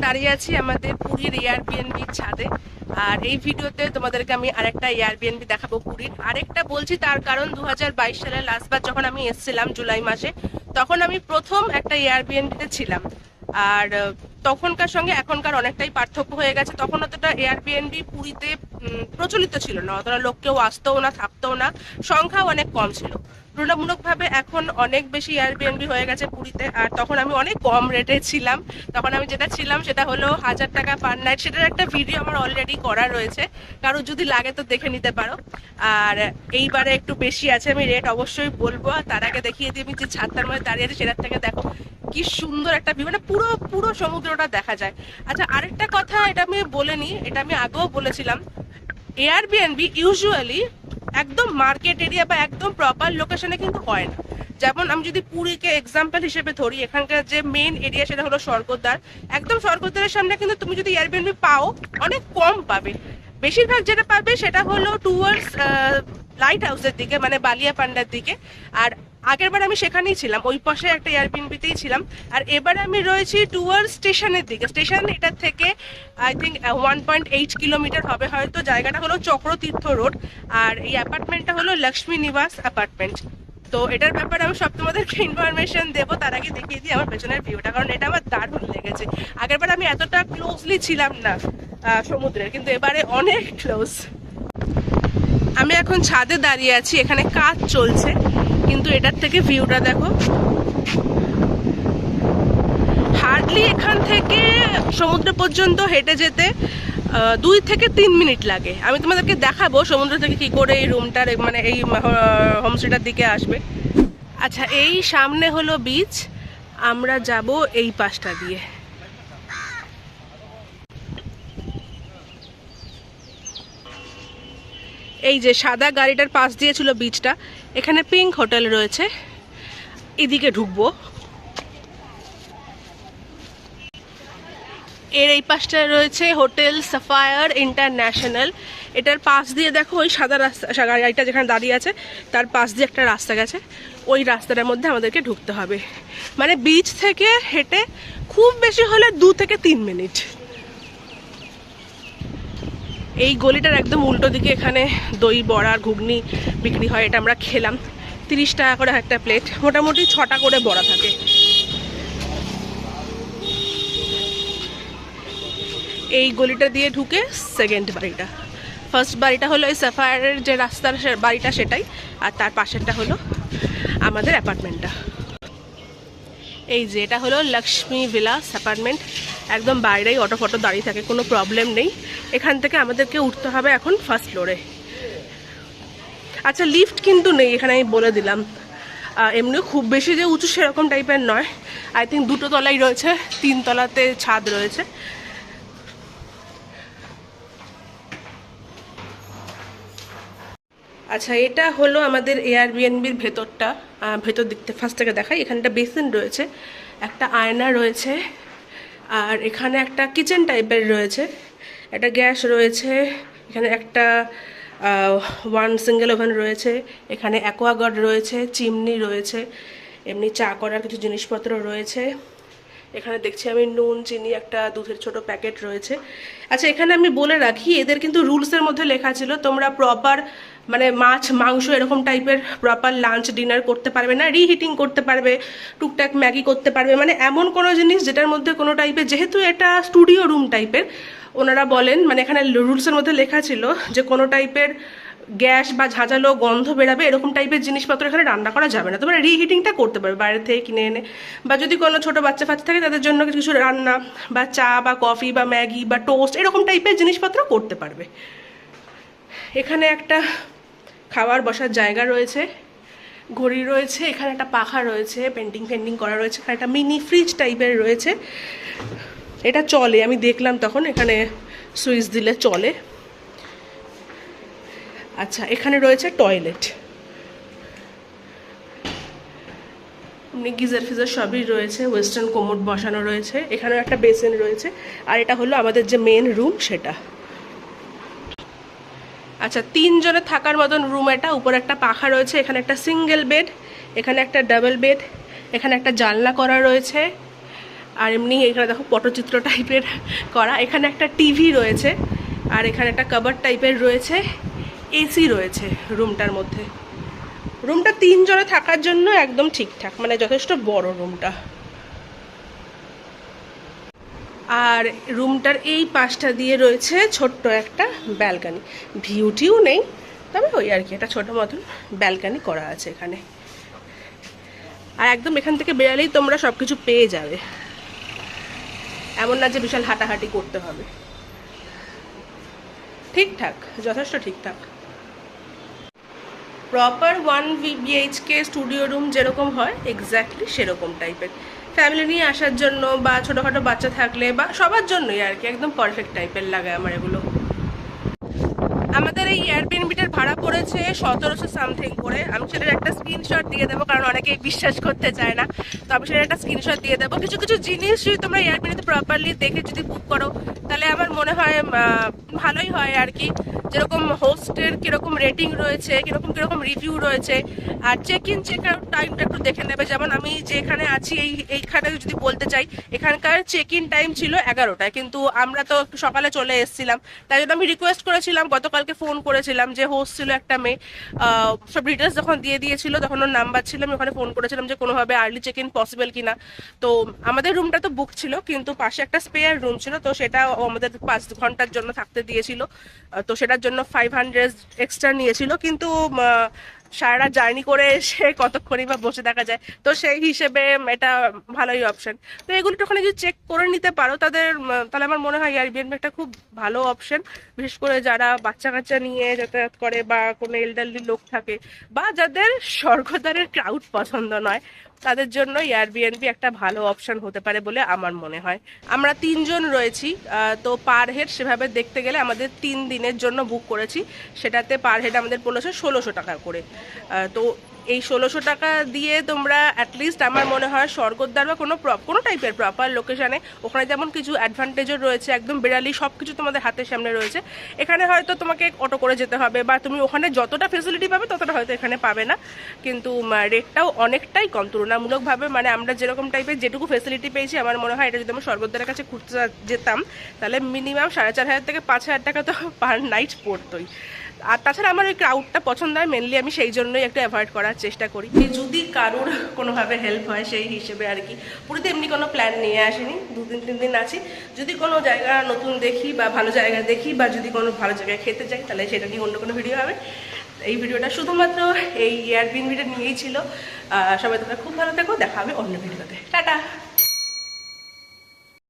দাঁড়িয়ে আছি আমাদের পুরীর এয়ারবিএনবি ছাদে। আর এই ভিডিওতে তোমাদেরকে আমি আরেকটা এয়ারবিএনবি দেখাবো পুরীর। আরেকটা বলছি তার কারণ 2022 সালে লাস্টবার যখন আমি এসেছিলাম জুলাই মাসে, তখন আমি প্রথম একটা এয়ারবিএনবিতে ছিলাম। আর তখনকার সঙ্গে এখনকার অনেকটাই পার্থক্য হয়ে গেছে। তখন অতটা এয়ারবিএনবি পুরীতে প্রচলিত ছিল না, অতটা লোক কেউ আসতেও না, থাকতেও না, সংখ্যাও অনেক কম ছিল। তুলনামূলকভাবে এখন অনেক বেশি এয়ারবিএনবি হয়ে গেছে পুরীতে। আর তখন আমি অনেক কম রেটে ছিলাম। তখন আমি যেটা ছিলাম সেটা হলো 1000 টাকা পার নাইট। সেটার একটা ভিডিও আমার অলরেডি করা রয়েছে, কারো যদি লাগে তো দেখে নিতে পারো। আর এইবারে একটু বেশি আছে, আমি রেট অবশ্যই বলবো। আর তার আগে দেখিয়ে দিই আমি যে ছাদটার মধ্যে দাঁড়িয়ে আছে সেটার থেকে দেখো কি সুন্দর একটা ভিউ, মানে পুরো পুরো সমুদ্রটা দেখা যায়। আচ্ছা, আরেকটা কথা, এটা আমি বলে নিই, এটা আমি আগেও বলেছিলাম, এয়ারবিএনবি ইউজুয়ালি একদম মার্কেট এরিয়া বা একদম প্রপার লোকেশনে কিন্তু হয় না। যেমন আমি যদি পুরীকে এক্সাম্পল হিসেবে ধরি, এখানকার যে মেইন এরিয়া সেটা হলো স্বর্গদ্বার। একদম স্বর্গদ্বারের সামনে কিন্তু তুমি যদি এয়ারবিএনবি পাও অনেক কম পাবে। বেশিরভাগ যেটা পাবে সেটা হলো টুয়ার্ডস লাইট হাউসের দিকে, মানে বালিয়াপান্ডার দিকে। আর আগের বার আমি সেখানেই ছিলাম, ওই পাশে একটা এয়ারবিএনবিতেই ছিলাম। আর এবারে আমি রয়েছি টুয়ার্ডস স্টেশনের দিকে। স্টেশন এটা থেকে আই থিঙ্ক 1.8 কিলোমিটার হবে হয়তো। জায়গাটা হলো চক্রতীর্থ রোড। আর এই অ্যাপার্টমেন্টটা হলো লক্ষ্মী নিবাস অ্যাপার্টমেন্ট। তো এটার ব্যাপারে আমি সব তোমাদেরকে ইনফরমেশন দেবো। তার আগে দেখিয়ে দিই আমার পেছনের ভিউটা, কারণ এটা আমার দারুণ লেগেছে। আগেরবার আমি এতটা ক্লোজলি ছিলাম না সমুদ্রের, কিন্তু এবারে অনেক ক্লোজ। আমি এখন ছাদে দাঁড়িয়ে আছি, এখানে কাজ চলছে, কিন্তু এটার থেকে ভিউটা দেখো। হার্ডলি এখান থেকে সমুদ্র পর্যন্ত হেঁটে যেতে 2 থেকে 3 মিনিট লাগে। আমি তোমাদেরকে দেখাবো সমুদ্র থেকে কি করে এই রুমটার, মানে এই হোমস্টেটার দিকে আসবে। আচ্ছা, এই সামনে হলো বিচ, আমরা যাব এই পাশটা দিয়ে। এই যে সাদা গাড়িটার পাশ দিয়ে ছিল বিচটা, এখানে পিঙ্ক হোটেল রয়েছে, এদিকে ঢুকবো। এর এই পাশটায় রয়েছে হোটেল সাফায়ার ইন্টারন্যাশনাল। এটার পাশ দিয়ে দেখো ওই সাদা রাস্তা, গাড়িটা যেখানে দাঁড়িয়ে আছে তার পাশ দিয়ে একটা রাস্তা গেছে, ওই রাস্তাটার মধ্যে আমাদেরকে ঢুকতে হবে। মানে বিচ থেকে হেঁটে খুব বেশি হলে 2 থেকে 3 মিনিট। এই গলিটার একদম উল্টো দিকে এখানে দই বড়া আর ঘুগনি বিক্রি হয়। এটা আমরা খেলাম, 30 টাকা করে একটা প্লেট, মোটামুটি 6টা করে বড়া থাকে। এই গলিটা দিয়ে ঢুকে সেকেন্ড বাড়িটা। ফার্স্ট বাড়িটা হলো এই সাফায়ারের যে রাস্তার বাড়িটা সেটাই, আর তার পাশেরটা হলো আমাদের অ্যাপার্টমেন্টটা। এই যে এটা হলো লক্ষ্মী ভিলাস অ্যাপার্টমেন্ট। একদম বাইরেই অটো ফটো দাঁড়িয়ে থাকে, কোনো প্রবলেম নেই। এখান থেকে আমাদেরকে উঠতে হবে এখন ফার্স্ট ফ্লোরে। আচ্ছা, লিফট কিন্তু নেই এখানে, আমি বলে দিলাম। এমনিও খুব বেশি যে উঁচু সেরকম টাইপের নয়। আই থিঙ্ক 2টো তলাই রয়েছে, 3 তলাতে ছাদ রয়েছে। আচ্ছা, এটা হলো আমাদের এয়ারবিএনবির ভেতরটা। ভেতর দিকতে ফার্স্ট থেকে দেখাই। এখানটা বেসিন রয়েছে, একটা আয়না রয়েছে, আর এখানে একটা কিচেন টাইপের রয়েছে, একটা গ্যাস রয়েছে, এখানে একটা 1 সিঙ্গেল ওভেন রয়েছে, এখানে অ্যাকোয়াগার্ড রয়েছে, চিমনি রয়েছে, এমনি চা করার কিছু জিনিসপত্র রয়েছে। এখানে দেখছি আমি নুন, চিনি, একটা দুধের ছোট প্যাকেট রয়েছে। আচ্ছা, এখানে আমি বলে রাখি, এদের কিন্তু রুলসের মধ্যে লেখা ছিল তোমরা প্রপার, মানে মাছ মাংস এরকম টাইপের প্রপার লাঞ্চ ডিনার করতে পারবে না। রিহিটিং করতে পারবে, টুকটাক ম্যাগি করতে পারবে, মানে এমন কোনো জিনিস যেটার মধ্যে কোনো টাইপের, যেহেতু এটা স্টুডিও রুম টাইপের ওনারা বলেন, মানে এখানে রুলসের মধ্যে লেখা ছিল যে কোনো টাইপের গ্যাস বা ঝাঁঝালো গন্ধ বেরাবে এরকম টাইপের জিনিসপত্র এখানে রান্না করা যাবে না। তোমরা রিহিটিংটা করতে পারবে বাইরে থেকে কিনে এনে, বা যদি কোনো ছোটো বাচ্চা ফাচ্চা থাকে তাদের জন্য কিছু রান্না বা চা বা কফি বা ম্যাগি বা টোস্ট এরকম টাইপের জিনিসপত্র করতে পারবে। এখানে একটা খাওয়ার বসার জায়গা রয়েছে, ঘড়ি রয়েছে, এখানে একটা পাখা রয়েছে, পেন্টিং করা রয়েছে, এখানে একটা মিনি ফ্রিজ টাইপের রয়েছে। এটা চলে, আমি দেখলাম তখন, এখানে সুইচ দিলে চলে। আচ্ছা, এখানে রয়েছে টয়লেট, এমনি গিজার ফিজার সবই রয়েছে, ওয়েস্টার্ন কোমোড বসানো রয়েছে, এখানেও একটা বেসিন রয়েছে। আর এটা হলো আমাদের যে মেন রুম সেটা। আচ্ছা, 3 জনের থাকার মতন রুম এটা। উপরে একটা পাখা রয়েছে, এখানে একটা সিঙ্গেল বেড, এখানে একটা ডাবল বেড, এখানে একটা জানলা করা রয়েছে। আর এমনি এখানে দেখো পটচিত্র টাইপের করা, এখানে একটা টিভি রয়েছে আর এখানে একটা কভার টাইপের রয়েছে, এসি রয়েছে রুমটার মধ্যে। রুমটা 3 জনে থাকার জন্য একদম ঠিকঠাক, মানে যথেষ্ট বড় রুমটা। আর রুমটার এই পাশটা দিয়ে রয়েছে ছোট্ট একটা ব্যালকানি, ভিউটিও নেই, তবে ওই আর কি একটা ছোটো মতন ব্যালকানি করা আছে এখানে। আর একদম এখান থেকে বেরালেই তোমরা সব কিছু পেয়ে যাবে, এমন না যে বিশাল হাঁটাহাঁটি করতে হবে। ঠিকঠাক, যথেষ্ট ঠিকঠাক। প্রপার 1 BHK স্টুডিও রুম যেরকম হয় এক্স্যাক্টলি সেরকম টাইপের, ফ্যামিলি নিয়ে আসার জন্য বা ছোটোখাটো বাচ্চা থাকলে বা সবার জন্যই আর কি, একদম পারফেক্ট টাইপের লাগে আমার এগুলো। আমাদের এই এয়ারবিএনবিটার ভাড়া পড়েছে 1700 সামথিং করে। আমি সেটার একটা স্ক্রিনশট দিয়ে দেবো, কারণ অনেকেই বিশ্বাস করতে চায় না, তো আমি সেটার একটা স্ক্রিনশট দিয়ে দেবো। কিছু কিছু জিনিস যদি তোমরা এয়ারবিএনবিতে প্রপারলি দেখে যদি বুক করো তাহলে আমার মনে হয় ভালোই হয় আর কি। যেরকম হোস্টের কীরকম রেটিং রয়েছে, কীরকম কীরকম রিভিউ রয়েছে, আর চেক ইন চেক আউট টাইমটা একটু দেখে নেবে। যেমন আমি যেখানে আছি এইখানে যদি বলতে চাই, এখানকার চেক ইন টাইম ছিল 11টায়, কিন্তু আমরা তো একটু সকালে চলে এসেছিলাম, তাই জন্য আমি রিকোয়েস্ট করেছিলাম, গতকালকে ফোন করেছিলাম, যে হোস্ট ছিল একটা মেয়ে, সব ডিটেলস যখন দিয়ে দিয়েছিল তখন ওর নাম্বার ছিল, আমি ওখানে ফোন করেছিলাম যে কোনোভাবে আর্লি চেক ইন পসিবল কিনা। তো আমাদের রুমটা তো বুক ছিল, কিন্তু পাশে একটা স্পেয়ার রুম ছিল, তো সেটা আমাদের 5 ঘন্টার জন্য থাকতে দিয়েছিল, তো সেটার জন্য 500 এক্সট্রা নিয়েছিল। কিন্তু সারা রাত জার্নি করে এসে কতক্ষণই বা বসে দেখা যায়, তো সেই হিসেবে এটা ভালোই অপশন। তো এগুলো একটুখানি যদি চেক করে নিতে পারো তাদের, তাহলে আমার মনে হয় এয়ারবিএনবি একটা খুব ভালো অপশন, বিশেষ করে যারা বাচ্চা কাচ্চা নিয়ে যাতায়াত করে বা কোনো এল্ডারলি লোক থাকে বা যাদের স্বর্গদ্বারের ক্রাউড পছন্দ নয়, তাদের জন্য এয়ারবিএনবি একটা ভালো অপশন হতে পারে বলে আমার মনে হয়। আমরা 3 জন রয়েছি, তো পার হেড সেভাবে দেখতে গেলে আমাদের 3 দিনের জন্য বুক করেছি, সেটাতে পার হেড আমাদের পড়েছে 1600 টাকা করে। তো এই 1600 টাকা দিয়ে তোমরা অ্যাটলিস্ট আমার মনে হয় স্বর্গদ্বার বা কোনো টাইপের প্রপার লোকেশানে, ওখানে যেমন কিছু অ্যাডভান্টেজও রয়েছে, একদম বেড়ালি সব কিছু তোমাদের হাতের সামনে রয়েছে। এখানে হয়তো তোমাকে অটো করে যেতে হবে, বা তুমি ওখানে যতটা ফেসিলিটি পাবে ততটা হয়তো এখানে পাবে না, কিন্তু রেটটাও অনেকটাই কম তুলনামূলকভাবে। মানে আমরা যেরকম টাইপের যেটুকু ফেসিলিটি পেয়েছি, আমার মনে হয় এটা যদি আমরা স্বর্গদ্বারের কাছে ঘুরতে যেতাম তাহলে মিনিমাম 4500 থেকে 5000 টাকা তো পার নাইট পড়তোই। আর তাছাড়া আমার ওই ক্রাউডটা পছন্দ হয় মেনলি, আমি সেই জন্যই একটু অ্যাভয়েড করার চেষ্টা করি, যদি কারোর কোনোভাবে হেল্প হয় সেই হিসেবে আর কি। পুরীতে এমনি কোনো প্ল্যান নিয়ে আসিনি, 2-3 দিন আছি, যদি কোনো জায়গা নতুন দেখি বা ভালো জায়গা দেখি বা যদি কোনো ভালো জায়গায় খেতে যাই তাহলে সেটা নিয়ে অন্য কোনো ভিডিও হবে। এই ভিডিওটা শুধুমাত্র এই এয়ারবিএনবিটা নিয়েই ছিল। সবাই তোমরা খুব ভালো থেকো, দেখা হবে অন্য ভিডিওতে, টাটা।